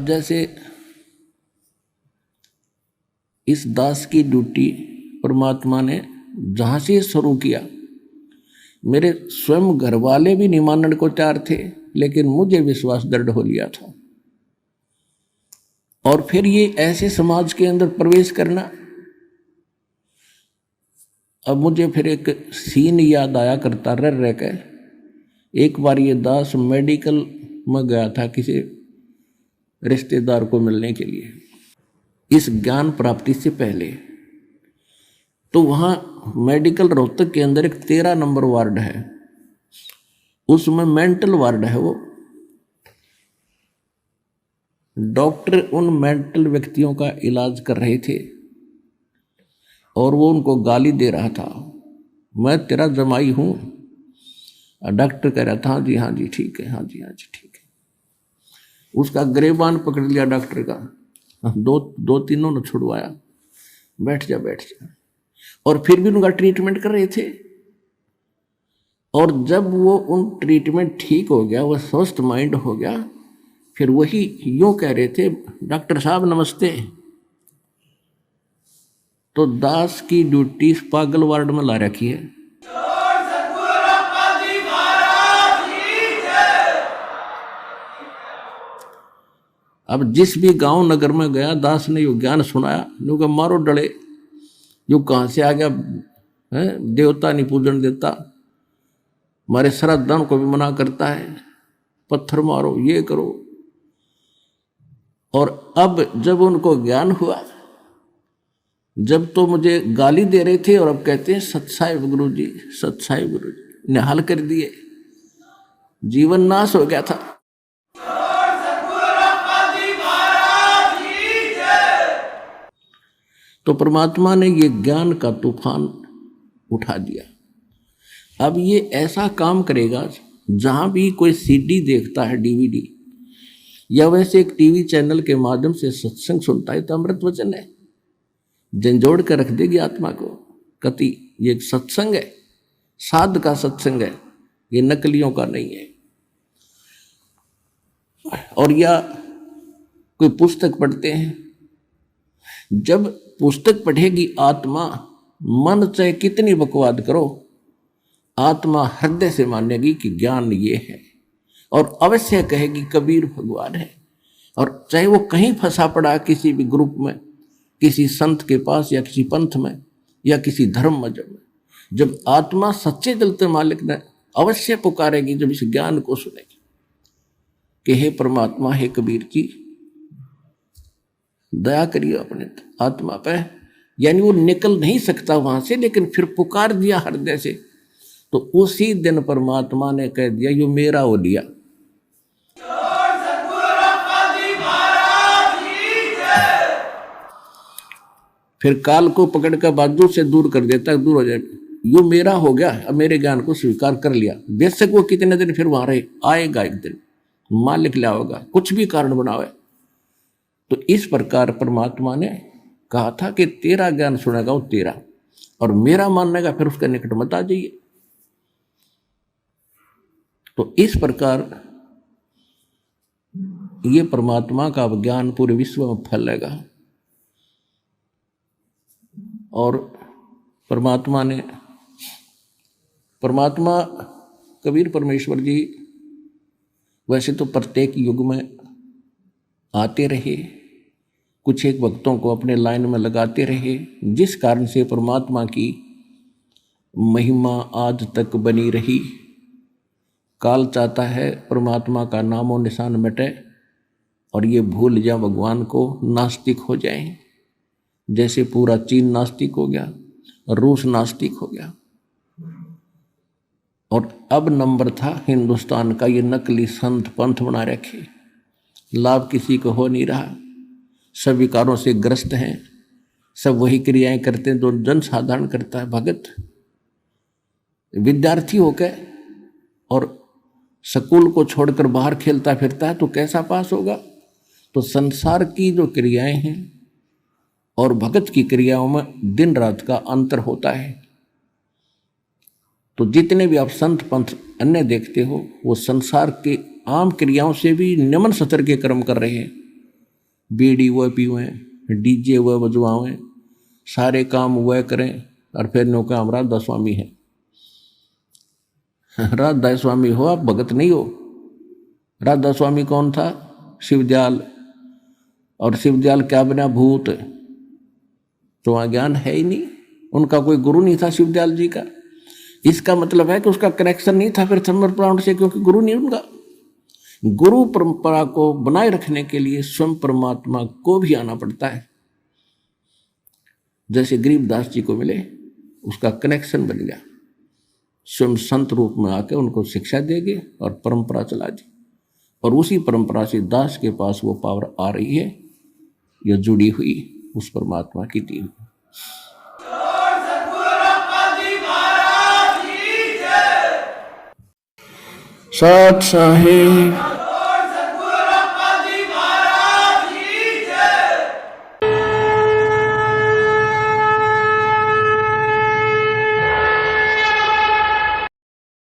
जैसे इस दास की ड्यूटी परमात्मा ने जहां से शुरू किया, मेरे स्वयं घर वाले भी नहीं मानने को तैयार थे, लेकिन मुझे विश्वास दृढ़ हो लिया था। और फिर ये ऐसे समाज के अंदर प्रवेश करना, अब मुझे फिर एक सीन याद आया करता रह के। एक बार ये दास मेडिकल में गया था किसी रिश्तेदार को मिलने के लिए, इस ज्ञान प्राप्ति से पहले। तो वहाँ मेडिकल रोहतक के अंदर एक 13 नंबर वार्ड है, उसमें मेंटल वार्ड है। वो डॉक्टर उन मेंटल व्यक्तियों का इलाज कर रहे थे और वो उनको गाली दे रहा था, मैं तेरा जमाई हूँ। डॉक्टर कह रहा था हाँ जी हाँ जी ठीक है, हाँ जी ठीक है। उसका गिरेबान पकड़ लिया डॉक्टर का, दो तीनों ने छुड़वाया, बैठ जा। और फिर भी उनका ट्रीटमेंट कर रहे थे। और जब वो उन ट्रीटमेंट ठीक हो गया, वो स्वस्थ माइंड हो गया, फिर वही यूं कह रहे थे, डॉक्टर साहब नमस्ते। तो दास की ड्यूटी पागल वार्ड में ला रखी है। अब जिस भी गांव नगर में गया, दास ने यो ज्ञान सुनाया, यूं का मारो डले, यो कहां से आ गया है, देवता नहीं पूजन देता, हमारे श्राद्धान को भी मना करता है, पत्थर मारो, ये करो। और अब जब उनको ज्ञान हुआ, जब तो मुझे गाली दे रहे थे और अब कहते हैं सत्साई गुरु जी, सत्साई गुरु जी, निहाल कर दिए, जीवन नाश हो गया था। तो परमात्मा ने ये ज्ञान का तूफान उठा दिया। अब ये ऐसा काम करेगा, जहां भी कोई सीडी देखता है, डीवीडी, या वैसे एक टीवी चैनल के माध्यम से सत्संग सुनता है, तो अमृत वचन है, झंझोड़ कर रख देगी आत्मा को। कति ये एक सत्संग है, साध का सत्संग है, ये नकलियों का नहीं है। और या कोई पुस्तक पढ़ते हैं, जब पुस्तक पढ़ेगी आत्मा, मन चाहे कितनी बकवाद करो, आत्मा हृदय से मानेगी कि ज्ञान ये है, और अवश्य कहेगी कबीर भगवान है। और चाहे वो कहीं फंसा पड़ा किसी भी ग्रुप में, किसी संत के पास, या किसी पंथ में, या किसी धर्म मजहब में, जब आत्मा सच्चे दिल से मालिक ने अवश्य पुकारेगी, जब इस ज्ञान को सुनेगी कि हे परमात्मा, हे कबीर जी, दया करिए अपने आत्मा पे। यानी वो निकल नहीं सकता वहां से, लेकिन फिर पुकार दिया हृदय से, तो उसी दिन परमात्मा ने कह दिया यो मेरा हो लिया। फिर काल को पकड़ कर बाजू से दूर कर देता है, दूर हो जाए, यो मेरा हो गया, अब मेरे ज्ञान को स्वीकार कर लिया। बेशक वो कितने दिन फिर वहां रहे, आएगा एक दिन, मालिक लाओगा, कुछ भी कारण बनावे। तो इस प्रकार परमात्मा ने कहा था कि तेरा ज्ञान सुनेगा वो तेरा, और मेरा माननेगा फिर उसके निकट मत आ जाइए। तो इस प्रकार ये परमात्मा का ज्ञान पूरे विश्व में फैलेगा। और परमात्मा कबीर परमेश्वर जी वैसे तो प्रत्येक युग में आते रहे, कुछ एक भक्तों को अपने लाइन में लगाते रहे, जिस कारण से परमात्मा की महिमा आज तक बनी रही। काल चाहता है परमात्मा का नामो निशान मिटे और ये भूल जाए भगवान को, नास्तिक हो जाए। जैसे पूरा चीन नास्तिक हो गया, रूस नास्तिक हो गया, और अब नंबर था हिंदुस्तान का ये नकली संत पंथ बना रखे, लाभ किसी को हो नहीं रहा, सब विकारों से ग्रस्त हैं, सब वही क्रियाएं करते हैं जो जन साधारण करता है। भगत विद्यार्थी होकर और स्कूल को छोड़कर बाहर खेलता फिरता है तो कैसा पास होगा। तो संसार की जो क्रियाएं हैं और भगत की क्रियाओं में दिन रात का अंतर होता है। तो जितने भी आप संत पंथ अन्य देखते हो, वो संसार के आम क्रियाओं से भी निम्न स्तर के कर्म कर रहे हैं, बीड़ी वह पीवें, डीजे वह बजवाएं, सारे काम वह करें, और फिर नो का हम राधा स्वामी है। राधा स्वामी हो, आप भगत नहीं हो। राधा स्वामी कौन था? शिवदयाल। और शिवदयाल क्या बना? भूत। तो वहां ज्ञान है ही नहीं, उनका कोई गुरु नहीं था शिवदयाल जी का। इसका मतलब है कि उसका कनेक्शन नहीं था फिर धर्मपुराण से, क्योंकि गुरु नहीं उनका। गुरु परंपरा को बनाए रखने के लिए स्वयं परमात्मा को भी आना पड़ता है। जैसे गरीबदास जी को मिले, उसका कनेक्शन बन गया, स्वयं संत रूप में आके उनको शिक्षा देंगे और परंपरा चला दी, और उसी परंपरा से दास के पास वो पावर आ रही है, यह जुड़ी हुई उस परमात्मा की दी हुई। सत साहिब।